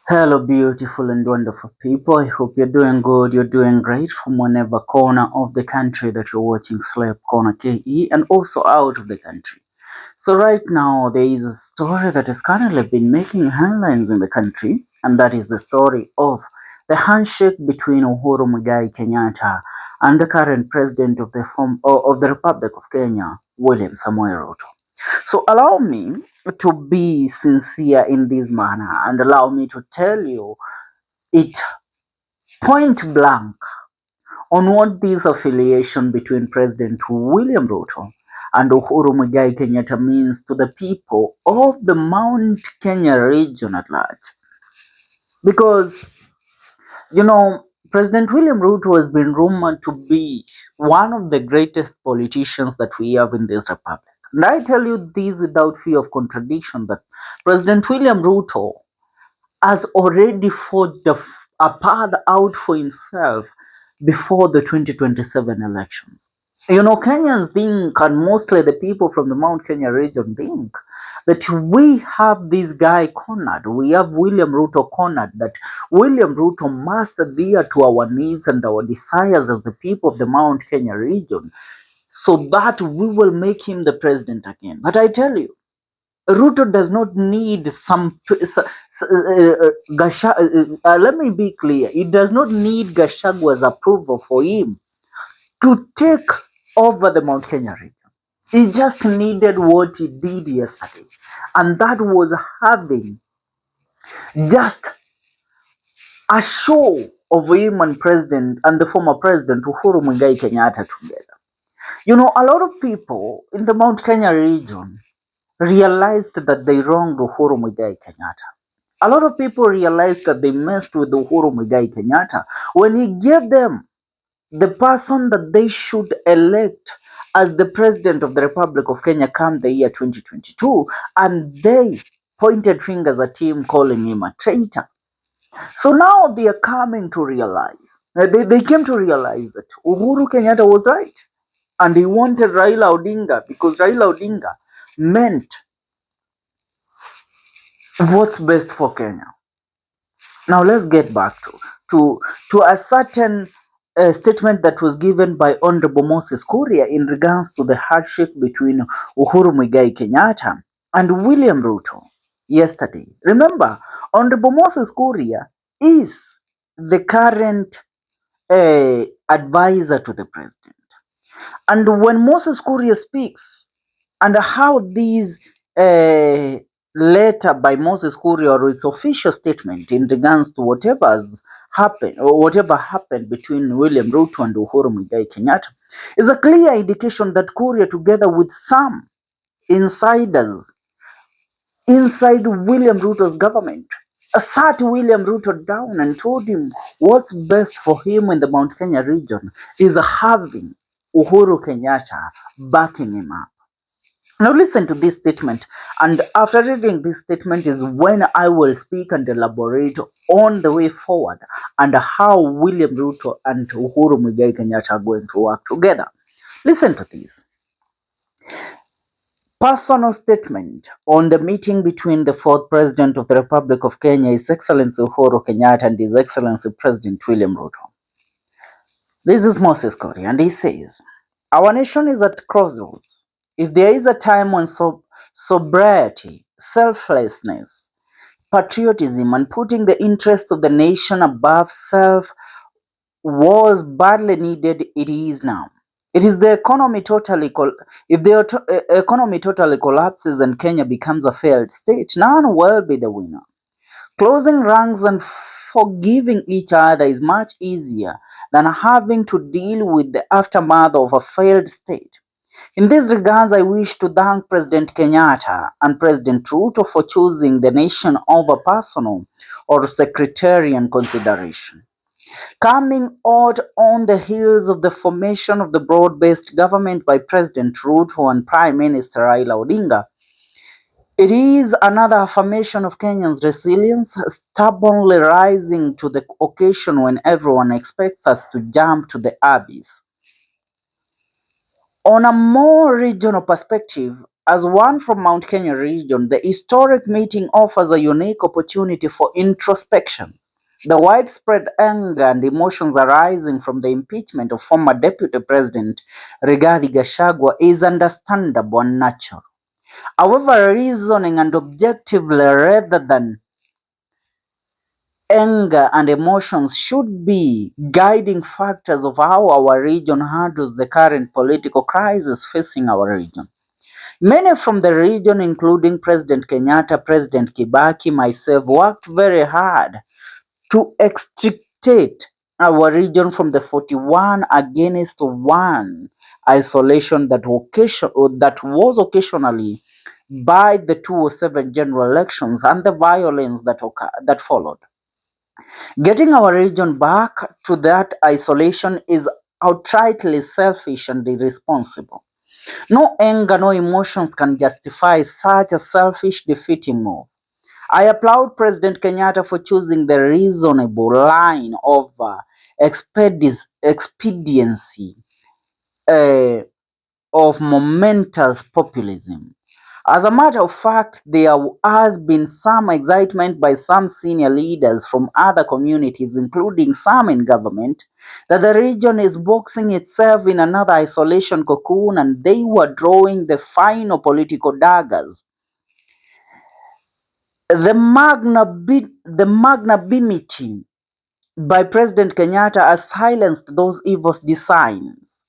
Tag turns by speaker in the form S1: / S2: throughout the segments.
S1: Hello, beautiful and wonderful people. I hope you're doing good. You're doing great from whenever corner of the country that you're watching Slave Corner KE and also out of the country. So, right now, there is a story that has currently been making headlines in the country, and that is the story of the handshake between Uhuru Muigai Kenyatta and the current president of the Republic of Kenya, William Samoei Ruto. So allow me to be sincere in this manner and allow me to tell you it point blank on what this affiliation between President William Ruto and Uhuru Muigai Kenyatta means to the people of the Mount Kenya region at large. Because, President William Ruto has been rumored to be one of the greatest politicians that we have in this republic. And I tell you this without fear of contradiction that President William Ruto has already forged a path out for himself before the 2027 elections. Kenyans think, and mostly the people from the Mount Kenya region think, that we have this guy cornered. We have William Ruto cornered, that William Ruto must adhere to our needs and our desires of the people of the Mount Kenya region so that we will make him the president again. But I tell you, Ruto does not need let me be clear. He does not need Gashagua's approval for him to take over the Mount Kenya region. He just needed what he did yesterday, and that was having just a show of him and president and the former president Uhuru Muigai Kenyatta together. A lot of people in the Mount Kenya region realized that they wronged Uhuru Muigai Kenyatta. A lot of people realized that they messed with Uhuru Muigai Kenyatta when he gave them the person that they should elect as the president of the Republic of Kenya come the year 2022, and they pointed fingers at him, calling him a traitor. So now they are coming to realize, they came to realize that Uhuru Kenyatta was right, and he wanted Raila Odinga because Raila Odinga meant what's best for Kenya. Now let's get back to a certain statement that was given by Honorable Moses Kuria in regards to the handshake between Uhuru Muigai Kenyatta and William Ruto yesterday. Remember, Honorable Moses Kuria is the current advisor to the president. And when Moses Kuria speaks and how these letter by Moses Kuria or its official statement in regards to whatever's happened or whatever happened between William Ruto and Uhuru Muigai Kenyatta is a clear indication that Kuria, together with some insiders inside William Ruto's government, sat William Ruto down and told him what's best for him in the Mount Kenya region is having Uhuru Kenyatta backing him up. Now listen to this statement, and after reading this statement is when I will speak and elaborate on the way forward and how William Ruto and Uhuru Muigai Kenyatta are going to work together. Listen to this. Personal statement on the meeting between the fourth President of the Republic of Kenya, His Excellency Uhuru Kenyatta, and His Excellency President William Ruto. This is Moses Kori, and he says, our nation is at crossroads. If there is a time when sobriety, selflessness, patriotism, and putting the interest of the nation above self was badly needed, it is now. It is the economy if the economy totally collapses and Kenya becomes a failed state, none will be the winner. Closing ranks and forgiving each other is much easier than having to deal with the aftermath of a failed state. In this regards, I wish to thank President Kenyatta and President Ruto for choosing the nation over personal or sectarian consideration. Coming out on the heels of the formation of the broad-based government by President Ruto and Prime Minister Raila Odinga, it is another affirmation of Kenyans' resilience, stubbornly rising to the occasion when everyone expects us to jump to the abyss. On a more regional perspective, As one from Mount Kenya region, the historic meeting offers a unique opportunity for introspection. The widespread anger and emotions arising from the impeachment of former Deputy President Rigathi Gachagua is understandable and natural. However, reasoning and objectively rather than anger and emotions should be guiding factors of how our region handles the current political crisis facing our region. Many from the region, including President Kenyatta, President Kibaki, myself, worked very hard to extricate our region from the 41 against 1 isolation that was occasionally by the 2007 general elections and the violence that followed. Getting our region back to that isolation is outrightly selfish and irresponsible. No anger, no emotions can justify such a selfish, defeating move. I applaud President Kenyatta for choosing the reasonable line over expediency uh, of momentous populism. As a matter of fact, there has been some excitement by some senior leaders from other communities, including some in government, that the region is boxing itself in another isolation cocoon and they were drawing the final political daggers. The magnanimity by President Kenyatta has silenced those evil designs.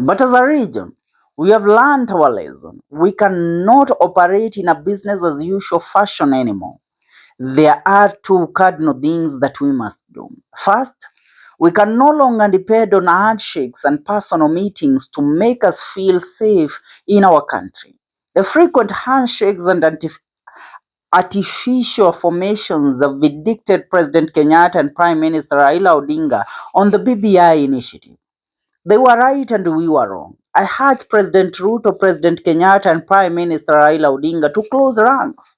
S1: But as a region, we have learned our lesson. We cannot operate in a business as usual fashion anymore. There are two cardinal things that we must do. First, we can no longer depend on handshakes and personal meetings to make us feel safe in our country. The frequent handshakes and artificial formations have vindicated President Kenyatta and Prime Minister Raila Odinga on the BBI initiative. They were right and we were wrong. I urge President Ruto, President Kenyatta, and Prime Minister Raila Odinga to close ranks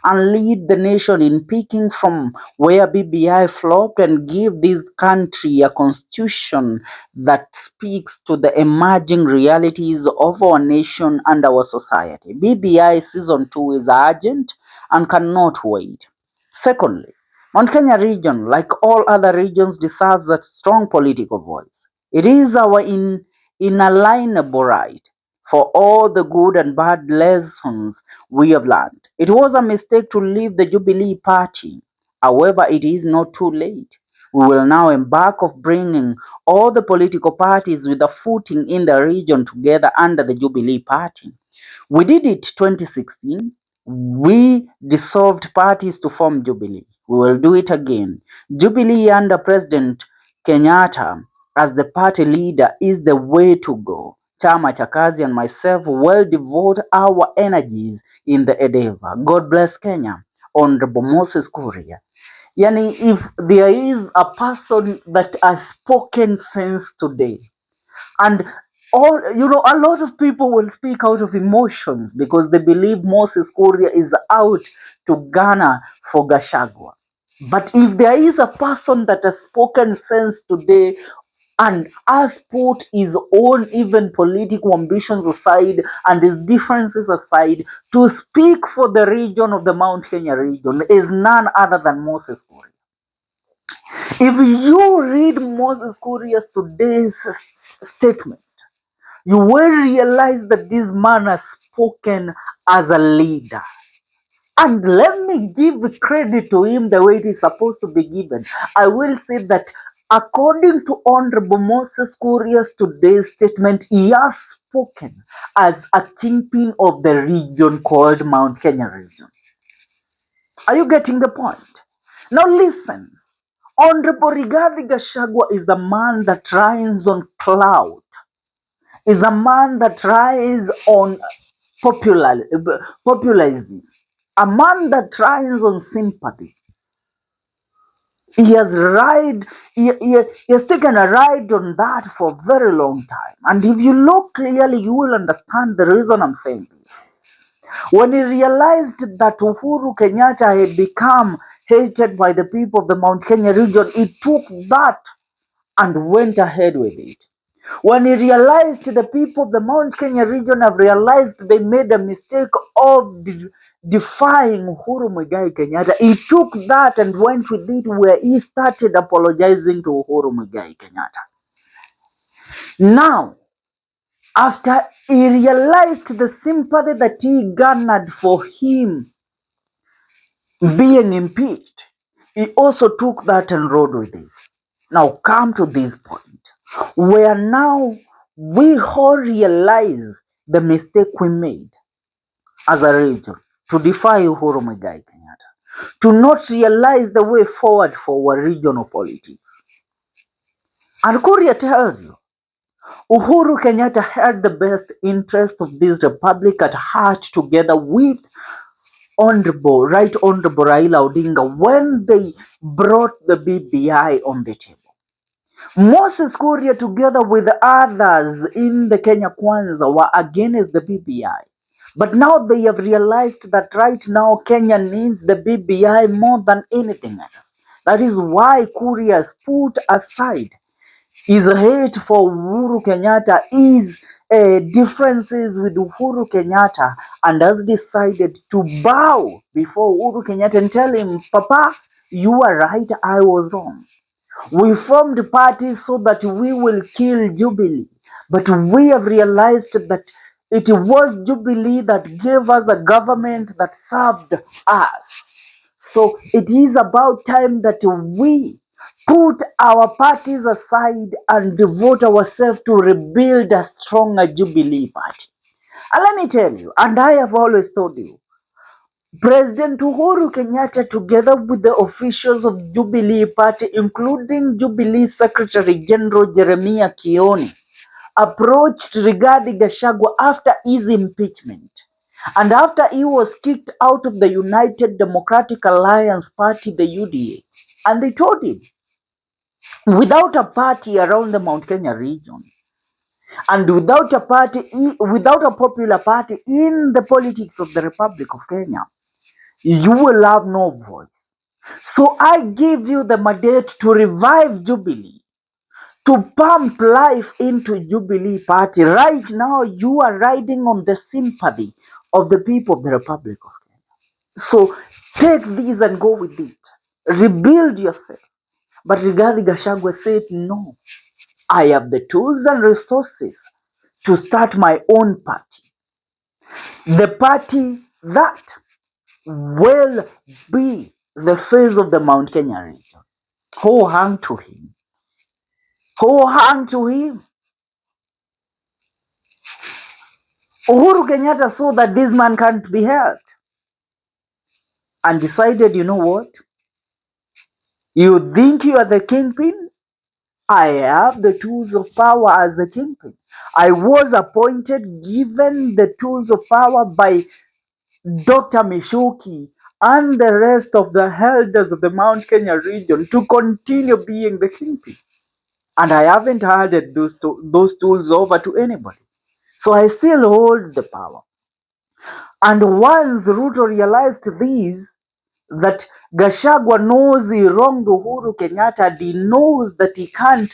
S1: and lead the nation in picking from where BBI flopped and give this country a constitution that speaks to the emerging realities of our nation and our society. BBI Season 2 is urgent and cannot wait. Secondly, Mount Kenya region, like all other regions, deserves a strong political voice. It is our inalienable right for all the good and bad lessons we have learned. It was a mistake to leave the Jubilee party. However, it is not too late. We will now embark of bringing all the political parties with a footing in the region together under the Jubilee party. We did it 2016. We dissolved parties to form Jubilee. We will do it again. Jubilee under President Kenyatta as the party leader is the way to go. Chama cha Kazi and myself will devote our energies in the endeavor. God bless Kenya. Honorable Moses Kuria. Yani, if there is a person that has spoken sense today, and a lot of people will speak out of emotions because they believe Moses Kuria is out to Ghana for Gachagua. But if there is a person that has spoken sense today and has put his own even political ambitions aside and his differences aside to speak for the region of the Mount Kenya region is none other than Moses Kuria. If you read Moses Kuria's today's statement, you will realize that this man has spoken as a leader. And let me give credit to him the way it is supposed to be given. I will say that according to Honorable Moses Kuria's today's statement, he has spoken as a kingpin of the region called Mount Kenya region. Are you getting the point? Now listen. Honorable Rigathi Gachagua is a man that rides on cloud, is a man that rides on populism, a man that rides on sympathy. He has taken a ride on that for a very long time. And if you look clearly, you will understand the reason I'm saying this. When he realized that Uhuru Kenyatta had become hated by the people of the Mount Kenya region, he took that and went ahead with it. When he realized the people of the Mount Kenya region have realized they made a mistake of defying Uhuru Muigai Kenyatta, he took that and went with it where he started apologizing to Uhuru Muigai Kenyatta. Now, after he realized the sympathy that he garnered for him being impeached, he also took that and rode with it. Now come to this point where now we all realize the mistake we made as a region to defy Uhuru Muigai Kenyatta, to not realize the way forward for our regional politics. And Kuria tells you, Uhuru Kenyatta had the best interest of this republic at heart together with Right Honorable Raila Odinga when they brought the BBI on the table. Moses Kuria together with others in the Kenya Kwanza were against the BBI. But now they have realized that right now Kenya needs the BBI more than anything else. That is why Kuria has put aside his hate for Uhuru Kenyatta, his differences with Uhuru Kenyatta, and has decided to bow before Uhuru Kenyatta and tell him, Papa, you are right, I was wrong. We formed parties so that we will kill Jubilee, but we have realized that it was Jubilee that gave us a government that served us. So it is about time that we put our parties aside and devote ourselves to rebuild a stronger Jubilee party. And let me tell you, and I have always told you, President Uhuru Kenyatta, together with the officials of Jubilee Party, including Jubilee Secretary General Jeremiah Kioni, approached Rigathi Gachagua after his impeachment and after he was kicked out of the United Democratic Alliance Party, the UDA. And they told him, without a party around the Mount Kenya region, and without a popular party in the politics of the Republic of Kenya, you will have no voice. So I give you the mandate to revive Jubilee, to pump life into Jubilee Party. Right now, you are riding on the sympathy of the people of the Republic of Kenya. So take this and go with it. Rebuild yourself. But Rigathi Gachagua said, no, I have the tools and resources to start my own party. The party that will be the face of the Mount Kenya region. Who hung to him? Who hung to him? Uhuru Kenyatta saw that this man can't be held and decided, you know what? You think you are the kingpin? I have the tools of power as the kingpin. I was appointed, given the tools of power by Dr. Mishuki and the rest of the elders of the Mount Kenya region to continue being the kingpin. And I haven't handed those tools over to anybody. So I still hold the power. And once Ruto realized this, that Gachagua knows he wronged Uhuru Kenyatta, and he knows that he can't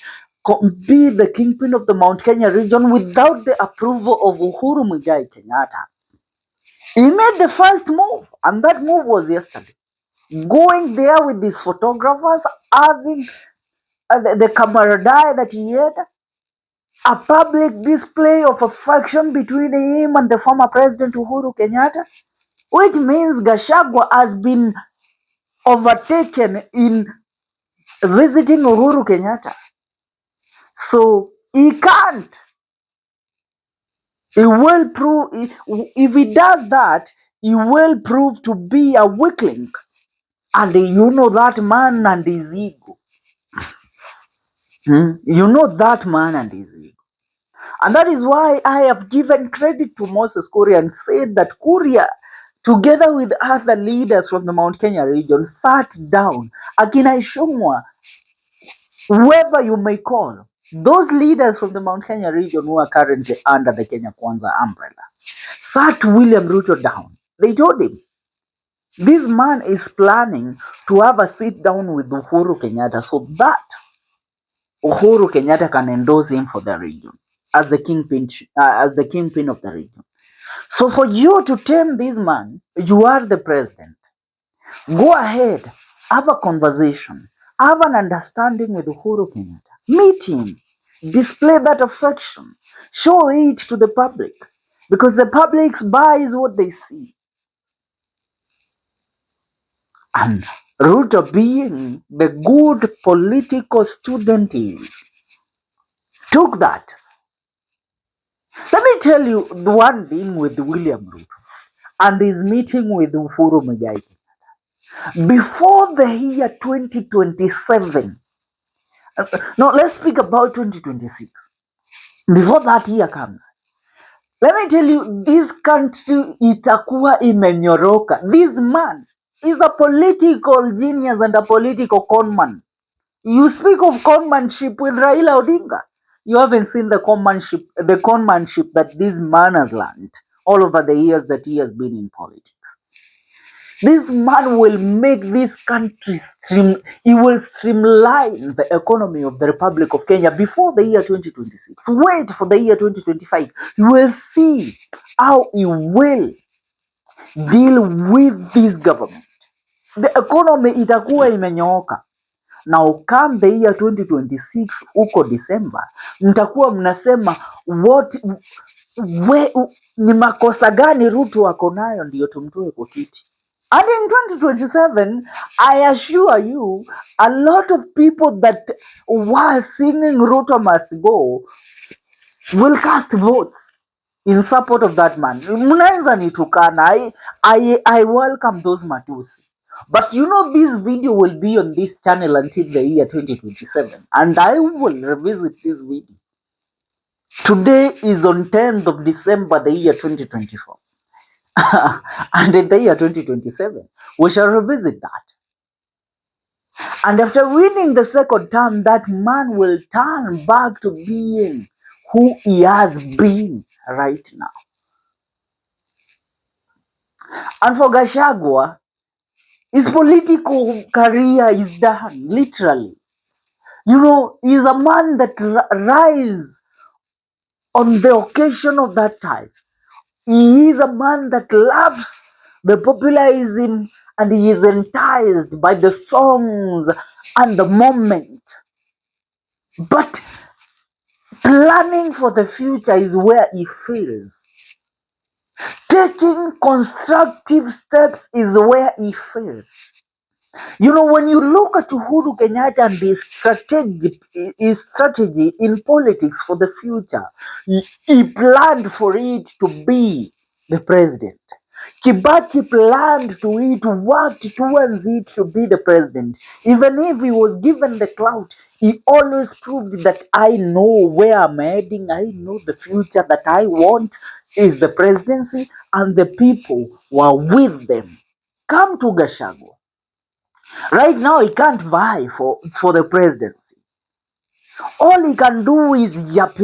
S1: be the kingpin of the Mount Kenya region without the approval of Uhuru Muigai Kenyatta. He made the first move, and that move was yesterday. Going there with his photographers, having the camaraderie that he had, a public display of affection between him and the former president Uhuru Kenyatta, which means Gachagua has been overtaken in visiting Uhuru Kenyatta. So he can't. He will prove, if he does that, he will prove to be a weakling. And you know that man and his ego. You know that man and his ego. And that is why I have given credit to Moses Kuria and said that Kuria, together with other leaders from the Mount Kenya region, sat down. Akina Ishungwa, whoever you may call, those leaders from the Mount Kenya region who are currently under the Kenya Kwanza umbrella, sat William Ruto down. They told him, this man is planning to have a sit down with Uhuru Kenyatta so that Uhuru Kenyatta can endorse him for the region as the kingpin of the region. So for you to tame this man, you are the president. Go ahead, have a conversation, have an understanding with Uhuru Kenyatta. Meet him, display that affection, show it to the public, because the public buys what they see. And Ruto, being the good political student is, took that. Let me tell you the one thing with William Ruto and his meeting with Uhuru Muigai. Before the year 2027, no, let's speak about 2026. Before that year comes, let me tell you, this country itakuwa imenyoroka. This man is a political genius and a political conman. You speak of conmanship with Raila Odinga. You haven't seen the conmanship that this man has learned all over the years that he has been in politics. This man will make this country he will streamline the economy of the Republic of Kenya before the year 2026. Wait for the year 2025. You will see how he will deal with this government. The economy itakuwa imenyooka. Now come the year 2026 huko December, mtakuwa mnasema ni makosa gani Ruto ako nayo ndio tumtoe kwa kiti. And in 2027, I assure you, a lot of people that were singing Ruto must go will cast votes in support of that man. Mnaanza nitukana. I welcome those matusi. But you know, this video will be on this channel until the year 2027. And I will revisit this video. Today is on 10th of December, the year 2024. And in the year 2027, we shall revisit that. And after winning the second term, that man will turn back to being who he has been right now. And for Gachagua, his political career is done, literally. You know, he's a man that rise on the occasion of that time. He is a man that loves the populism and he is enticed by the songs and the moment. But planning for the future is where he fails. Taking constructive steps is where he fails. You know, when you look at Uhuru Kenyatta and his strategy in politics for the future, he planned for it to be the president. Kibaki planned to it, worked towards it to be the president. Even if he was given the clout, he always proved that I know where I'm heading, I know the future that I want is the presidency, and the people were with them. Come to Gachagua. Right now, he can't vie for the presidency. All he can do is yap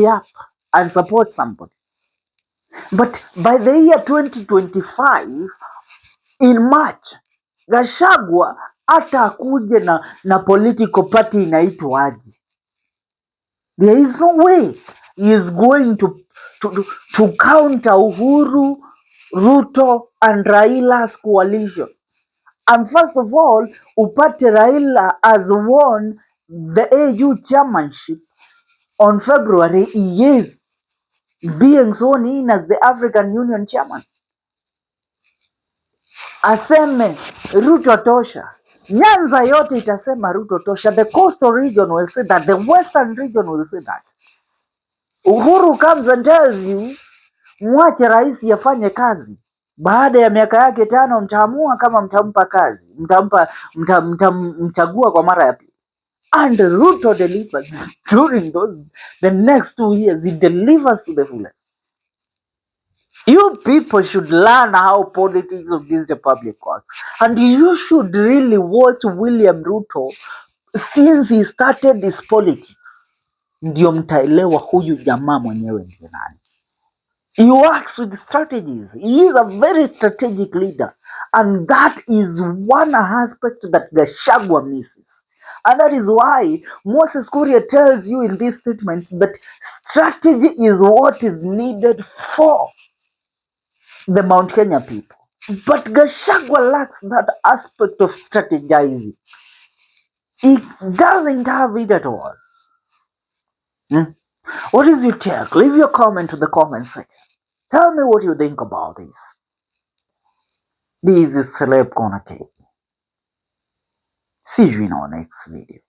S1: and support somebody. But by the year 2025, in March, Gachagua hata akuje na political party inaitwa aje. There is no way he is going to counter Uhuru, Ruto and Raila's coalition. And first of all, upate Raila has won the AU chairmanship on February. He is being sworn in as the African Union chairman. Aseme Ruto tosha. Nyanza yote itasema Ruto tosha. The coastal region will say that. The western region will say that. Uhuru comes and tells you, mwache rais yafanye kazi. Baada ya miaka yake 5 mtaamua kama mtampa kazi. Mchagua kwa mara ya pili. And Ruto delivers during the next 2 years. He delivers to the fullest. You people should learn how politics of this republic works. And you should really watch William Ruto since he started his politics. Ndio mtaelewa huyu jamaa mwenyewe ndiye nani. He works with strategies. He is a very strategic leader. And that is one aspect that Gachagua misses. And that is why Moses Kuria tells you in this statement that strategy is what is needed for the Mount Kenya people. But Gachagua lacks that aspect of strategizing. He doesn't have it at all. What is your take? Leave your comment to the comment section. Tell me what you think about this. This is Celeb Corner Cake. See you in our next video.